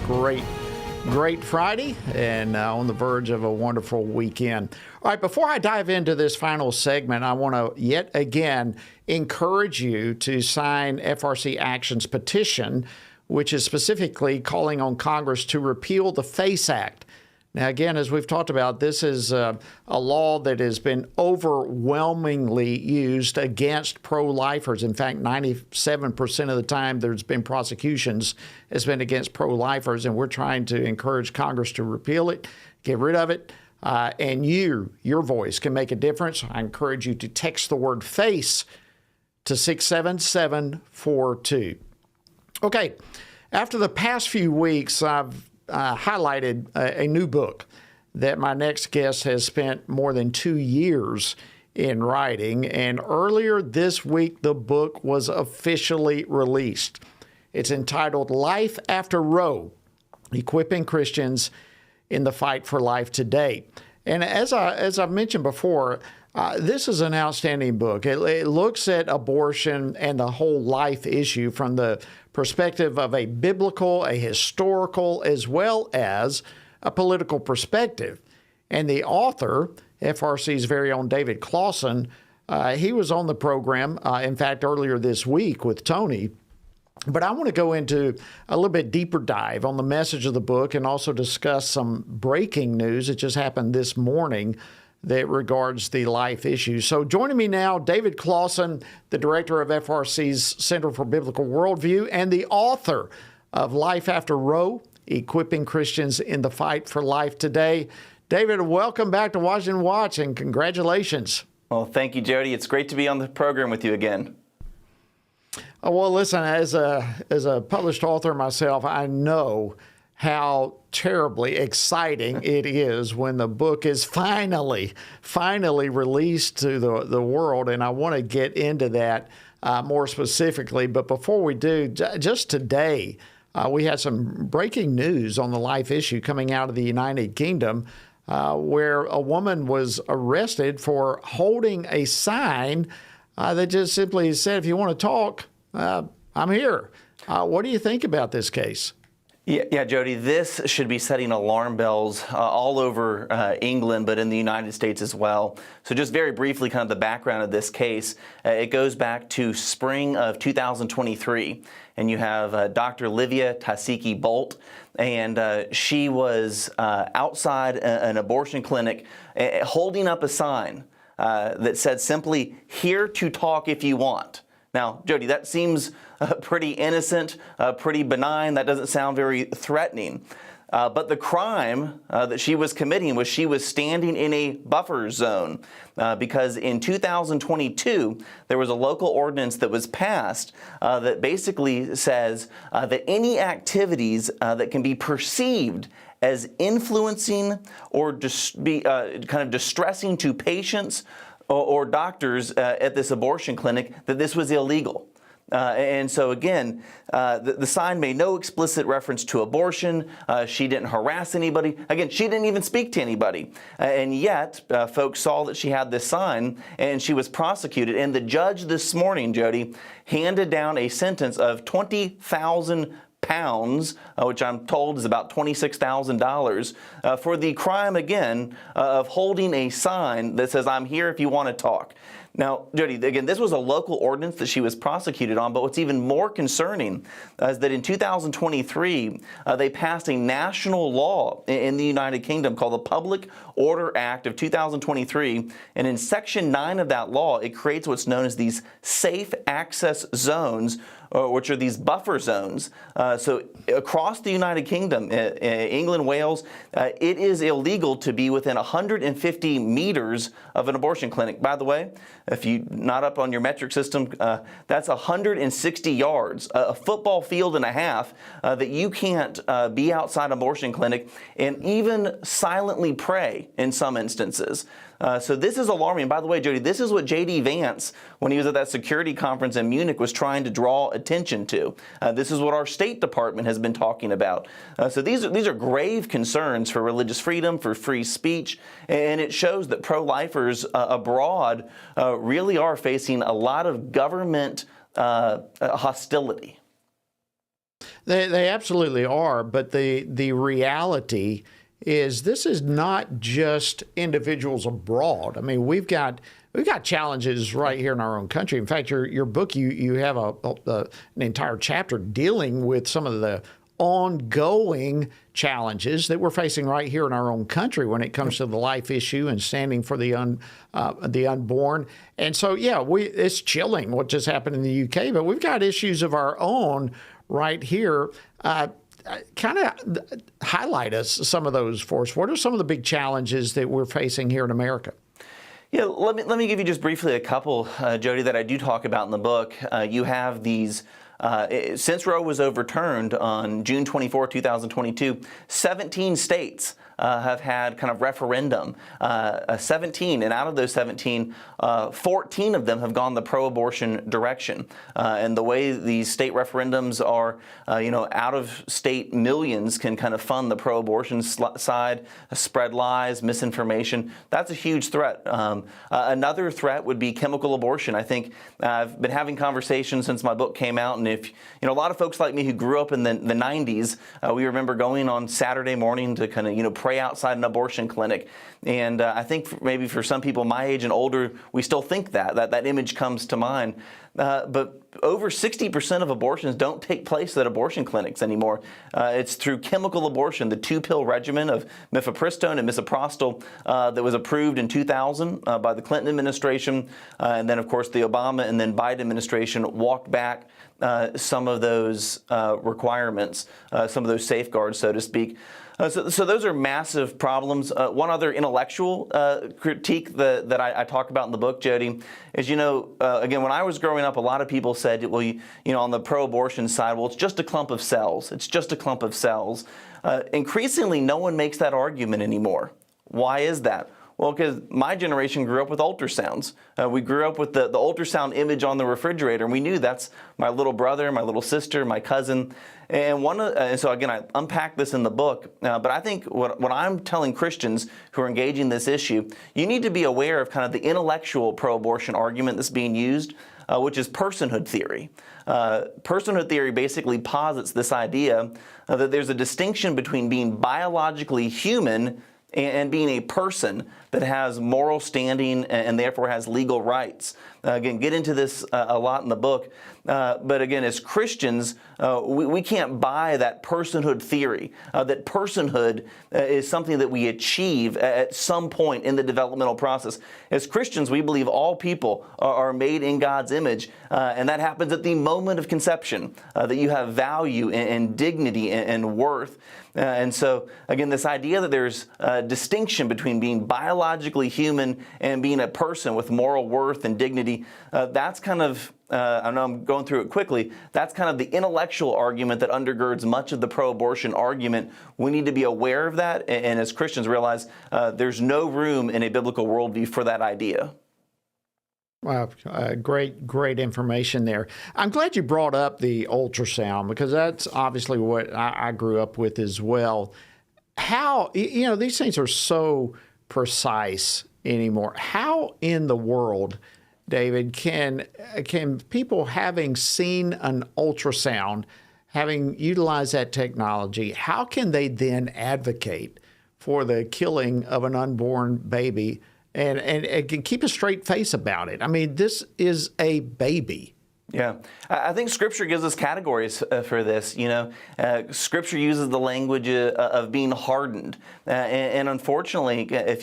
great Friday and on the verge of a wonderful weekend. All right, before I dive into this final segment, I want to yet again encourage you to sign FRC Action's petition, which is specifically calling on Congress to repeal the FACE Act. Now, again, as we've talked about, this is a law that has been overwhelmingly used against pro-lifers. In fact, 97% of the time there's been prosecutions has been against pro-lifers, and we're trying to encourage Congress to repeal it, get rid of it, and your voice can make a difference. I encourage you to text the word FACE to 67742. Okay, after the past few weeks, I've highlighted a new book that my next guest has spent more than 2 years in writing. And earlier this week, the book was officially released. It's entitled Life After Roe, Equipping Christians in the Fight for Life Today. And as I've mentioned before, this is an outstanding book. It looks at abortion and the whole life issue from the perspective of a biblical, a historical, as well as a political perspective. And the author, FRC's very own David Clausen, he was on the program, in fact, earlier this week with Tony. But I want to go into a little bit deeper dive on the message of the book and also discuss some breaking news that just happened this morning that regards the life issue. So joining me now, David Clausen, the director of FRC's Center for Biblical Worldview and the author of Life After Roe, Equipping Christians in the Fight for Life Today. David, welcome back to Washington Watch and congratulations. Well, thank you, Jody. It's great to be on the program with you again. Well, listen, as a published author myself, I know how terribly exciting it is when the book is finally released to the world. And I want to get into that more specifically. But before we do, just today, we had some breaking news on the life issue coming out of the United Kingdom, where a woman was arrested for holding a sign that just simply said, if you want to talk, I'm here. What do you think about this case? Yeah, Jody, this should be setting alarm bells all over England, but in the United States as well. So just very briefly, kind of the background of this case, it goes back to spring of 2023, and you have Dr. Livia Tasiki-Bolt, and she was outside an abortion clinic holding up a sign that said simply, "Here to talk if you want." Now, Jody, that seems pretty innocent, pretty benign. That doesn't sound very threatening. But the crime that she was committing was she was standing in a buffer zone because in 2022, there was a local ordinance that was passed that basically says that any activities that can be perceived as influencing or kind of distressing to patients or doctors at this abortion clinic, that this was illegal. And so again, the sign made no explicit reference to abortion. She didn't harass anybody. Again, she didn't even speak to anybody. And yet, folks saw that she had this sign and she was prosecuted. And the judge this morning, Jody, handed down a sentence of 20,000 pounds, which I'm told is about $26,000, for the crime, again, of holding a sign that says, "I'm here if you want to talk." Now, Jody, again, this was a local ordinance that she was prosecuted on, but what's even more concerning is that in 2023, they passed a national law in the United Kingdom called the Public Order Act of 2023, and in Section 9 of that law, it creates what's known as these safe access zones, which are these buffer zones. So across the United Kingdom, England, Wales, it is illegal to be within 150 meters of an abortion clinic. By the way, if you're not up on your metric system, that's 160 yards, a football field and a half, that you can't be outside an abortion clinic and even silently pray in some instances. So this is alarming. By the way, Jody, this is what J.D. Vance, when he was at that security conference in Munich, was trying to draw attention to. This is what our State Department has been talking about. So these are grave concerns for religious freedom, for free speech, and it shows that pro-lifers abroad really are facing a lot of government hostility. They absolutely are, but the reality is this is not just individuals abroad. I mean, we've got challenges right here in our own country. In fact, your book, you have an entire chapter dealing with some of the ongoing challenges that we're facing right here in our own country when it comes to the life issue and standing for the unborn. And so, yeah, it's chilling what just happened in the UK, but we've got issues of our own right here. Kind of highlight us some of those for us. What are some of the big challenges that we're facing here in America? Yeah, let me give you just briefly a couple, Jody, that I do talk about in the book. You have these, since Roe was overturned on June 24, 2022, 17 states have had kind of referendum, 17, and out of those 17, 14 of them have gone the pro-abortion direction. And the way these state referendums are, out-of-state millions can kind of fund the pro-abortion side, spread lies, misinformation. That's a huge threat. Another threat would be chemical abortion. I think I've been having conversations since my book came out, and if a lot of folks like me who grew up in the 90s, we remember going on Saturday morning to kind of pray outside an abortion clinic. And I think maybe for some people my age and older, we still think that image comes to mind. But over 60% of abortions don't take place at abortion clinics anymore. It's through chemical abortion, the 2-pill regimen of mifepristone and misoprostol that was approved in 2000 by the Clinton administration. And then, of course, the Obama and then Biden administration walked back some of those requirements, some of those safeguards, so to speak. So those are massive problems. One other intellectual critique that I talk about in the book, Jody, is, again, when I was growing up, a lot of people said, well, on the pro-abortion side, well, it's just a clump of cells. It's just a clump of cells. Increasingly, no one makes that argument anymore. Why is that? Well, because my generation grew up with ultrasounds. We grew up with the ultrasound image on the refrigerator, and we knew that's my little brother, my little sister, my cousin. And so again, I unpack this in the book, but I think what I'm telling Christians who are engaging this issue, you need to be aware of kind of the intellectual pro-abortion argument that's being used, which is personhood theory. Personhood theory basically posits this idea that there's a distinction between being biologically human and being a person that has moral standing and therefore has legal rights. Again, get into this a lot in the book. But again, as Christians, we can't buy that personhood theory, that personhood is something that we achieve at some point in the developmental process. As Christians, we believe all people are made in God's image, and that happens at the moment of conception, that you have value and dignity and worth. And so, again, this idea that there's a distinction between being biologically human and being a person with moral worth and dignity, that's kind of, I know I'm going through it quickly, that's kind of the intellectual argument that undergirds much of the pro-abortion argument. We need to be aware of that, and as Christians realize there's no room in a biblical worldview for that idea. Wow, great information there. I'm glad you brought up the ultrasound because that's obviously what I grew up with as well. How, these things are so precise anymore. How in the world, David, can people having seen an ultrasound, having utilized that technology, how can they then advocate for the killing of an unborn baby and can keep a straight face about it? I mean, this is a baby. Yeah, I think Scripture gives us categories for this. Scripture uses the language of being hardened, and unfortunately, if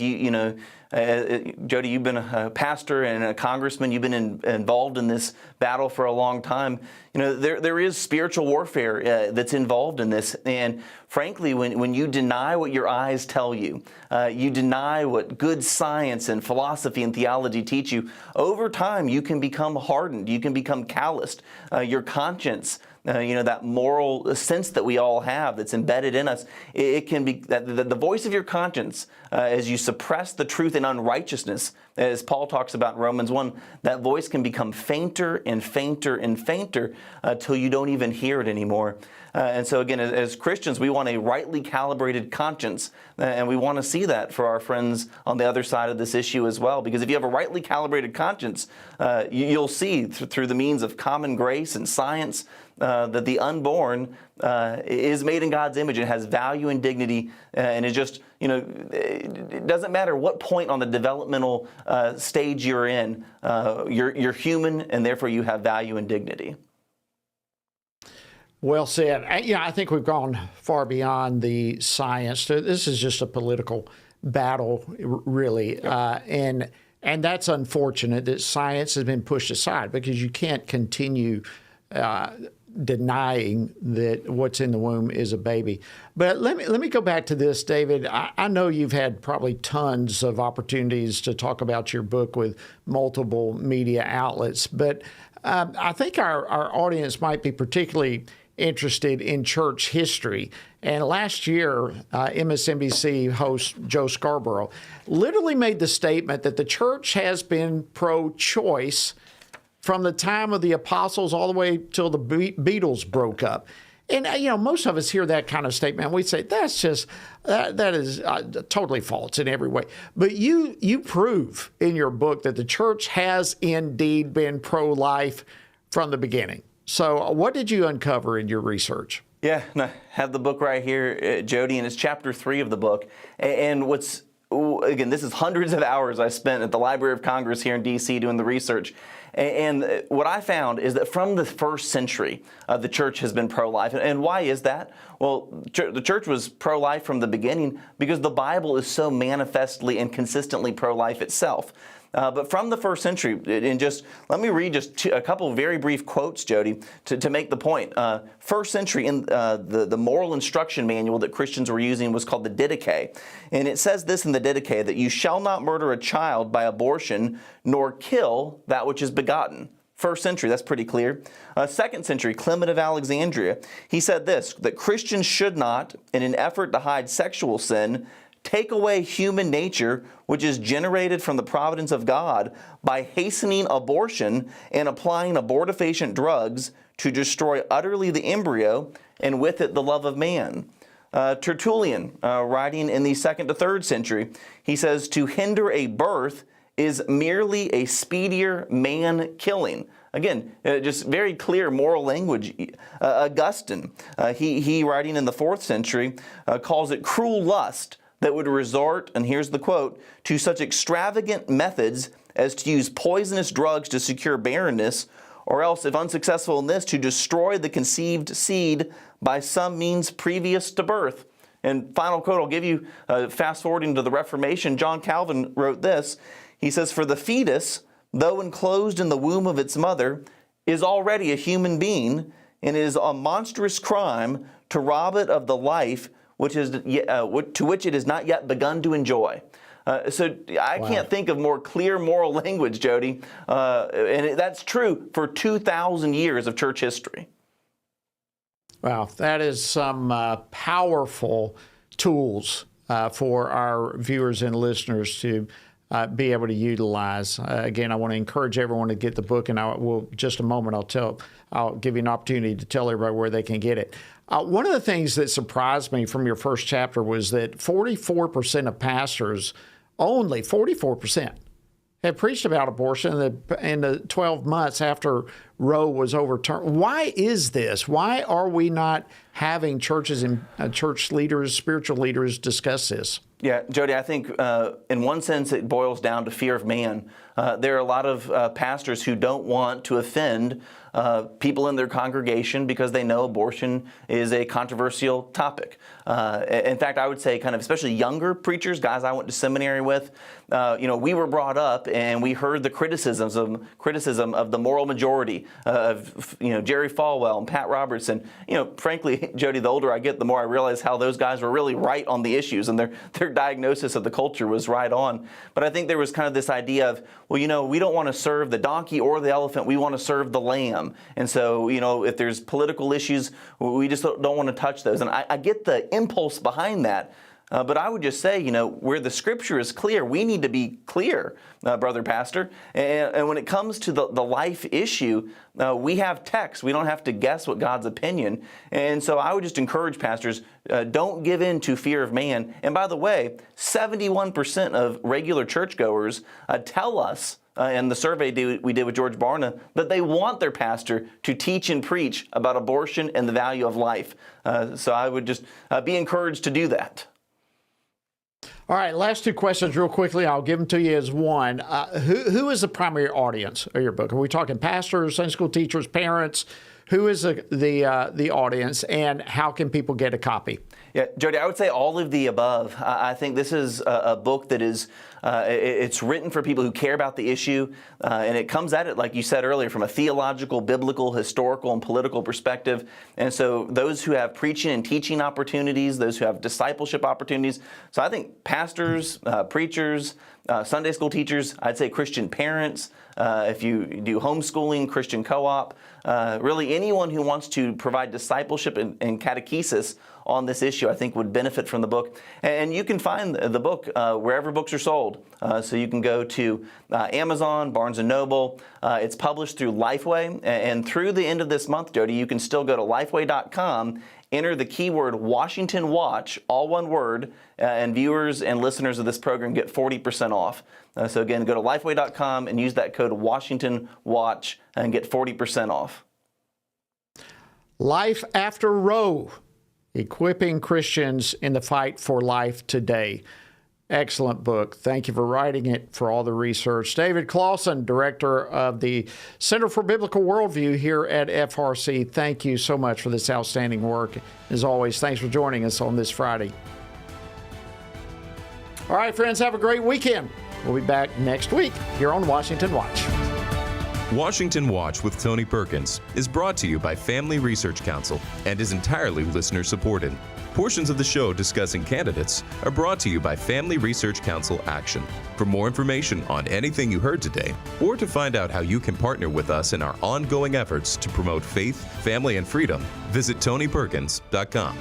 Jody, you've been a pastor and a congressman. You've been involved in this battle for a long time. There is spiritual warfare that's involved in this. And frankly, when you deny what your eyes tell you, you deny what good science and philosophy and theology teach you, over time you can become hardened. You can become calloused. Your conscience, that moral sense that we all have that's embedded in us, it can be that the voice of your conscience, as you suppress the truth in unrighteousness, as Paul talks about in Romans 1, that voice can become fainter and fainter and fainter till you don't even hear it anymore. And so again, as Christians, we want a rightly calibrated conscience, and we want to see that for our friends on the other side of this issue as well. Because if you have a rightly calibrated conscience, you'll see through the means of common grace and science that the unborn is made in God's image and has value and dignity, and it just, it doesn't matter what point on the developmental stage you're in, you're human, and therefore you have value and dignity. Well said. I think we've gone far beyond the science. This is just a political battle, really, and that's unfortunate that science has been pushed aside because you can't continue denying that what's in the womb is a baby. But let me go back to this, David. I know you've had probably tons of opportunities to talk about your book with multiple media outlets, but I think our audience might be particularly interested in church history. And last year, MSNBC host Joe Scarborough literally made the statement that the church has been pro-choice from the time of the apostles all the way till the Beatles broke up. And, most of us hear that kind of statement, and we say, that's just, that is totally false in every way. But you prove in your book that the church has indeed been pro-life from the beginning. So what did you uncover in your research? Yeah, I have the book right here, Jody, and it's chapter 3 of the book. And again, this is hundreds of hours I spent at the Library of Congress here in D.C. doing the research. And what I found is that from the first century, the church has been pro-life. And why is that? Well, the church was pro-life from the beginning because the Bible is so manifestly and consistently pro-life itself. But from the first century, and let me read a couple of very brief quotes, Jody, to make the point. First century, in the moral instruction manual that Christians were using was called the Didache. And it says this in the Didache, that you shall not murder a child by abortion, nor kill that which is begotten. First century, that's pretty clear. Second century, Clement of Alexandria, he said this, that Christians should not, in an effort to hide sexual sin, take away human nature, which is generated from the providence of God, by hastening abortion and applying abortifacient drugs to destroy utterly the embryo and with it the love of man. Tertullian, writing in the 2nd to 3rd century, he says, to hinder a birth is merely a speedier man-killing. Again, just very clear moral language. Augustine, he writing in the 4th century, calls it cruel lust that would resort, and here's the quote, to such extravagant methods as to use poisonous drugs to secure barrenness, or else, if unsuccessful in this, to destroy the conceived seed by some means previous to birth. And final quote I'll give you, fast forwarding to the Reformation, John Calvin wrote this. He says, for the fetus, though enclosed in the womb of its mother, is already a human being, and it is a monstrous crime to rob it of the life to which it has not yet begun to enjoy. So I can't think of more clear moral language, Jody, and that's true for 2,000 years of church history. Wow, that is some powerful tools for our viewers and listeners to be able to utilize. Again, I want to encourage everyone to get the book, and just a moment I'll give you an opportunity to tell everybody where they can get it. One of the things that surprised me from your first chapter was that 44% of pastors, only 44%, have preached about abortion in the 12 months after Roe was overturned. Why is this? Why are we not having churches and church leaders, spiritual leaders discuss this? Yeah, Jody, I think in one sense it boils down to fear of man. There are a lot of pastors who don't want to offend people in their congregation because they know abortion is a controversial topic. In fact, I would say kind of especially younger preachers, guys I went to seminary with, we were brought up and we heard the criticism of the moral majority of Jerry Falwell and Pat Robertson. Frankly, Jody, the older I get, the more I realize how those guys were really right on the issues and their diagnosis of the culture was right on. But I think there was kind of this idea of, we don't want to serve the donkey or the elephant, we want to serve the lamb. And so, if there's political issues, we just don't want to touch those. And I get the impulse behind that. But I would just say, where the scripture is clear, we need to be clear, brother pastor. And when it comes to the life issue, we have text. We don't have to guess what God's opinion. And so I would just encourage pastors, don't give in to fear of man. And by the way, 71% of regular churchgoers tell us, in the survey we did with George Barna, that they want their pastor to teach and preach about abortion and the value of life. So I would just be encouraged to do that. All right, last two questions real quickly. I'll give them to you as one. Who is the primary audience of your book? Are we talking pastors, Sunday school teachers, parents? Who is the audience, and how can people get a copy? Yeah, Jody, I would say all of the above. I think this is a book that is, it's written for people who care about the issue, and it comes at it, like you said earlier, from a theological, biblical, historical, and political perspective. And so those who have preaching and teaching opportunities, those who have discipleship opportunities. So I think pastors, preachers, Sunday school teachers, I'd say Christian parents, if you do homeschooling, Christian co-op, really anyone who wants to provide discipleship and catechesis on this issue, I think would benefit from the book. And you can find the book wherever books are sold. So you can go to Amazon, Barnes & Noble. It's published through Lifeway. And through the end of this month, Jody, you can still go to lifeway.com, enter the keyword Washington Watch, all one word, and viewers and listeners of this program get 40% off. So again, go to lifeway.com and use that code Washington Watch and get 40% off. Life After Roe, Equipping Christians in the Fight for Life Today. Excellent book. Thank you for writing it, for all the research. David Clausen, Director of the Center for Biblical Worldview here at FRC. Thank you so much for this outstanding work. As always, thanks for joining us on this Friday. All right, friends, have a great weekend. We'll be back next week here on Washington Watch. Washington Watch with Tony Perkins is brought to you by Family Research Council and is entirely listener-supported. Portions of the show discussing candidates are brought to you by Family Research Council Action. For more information on anything you heard today, or to find out how you can partner with us in our ongoing efforts to promote faith, family, and freedom, visit TonyPerkins.com.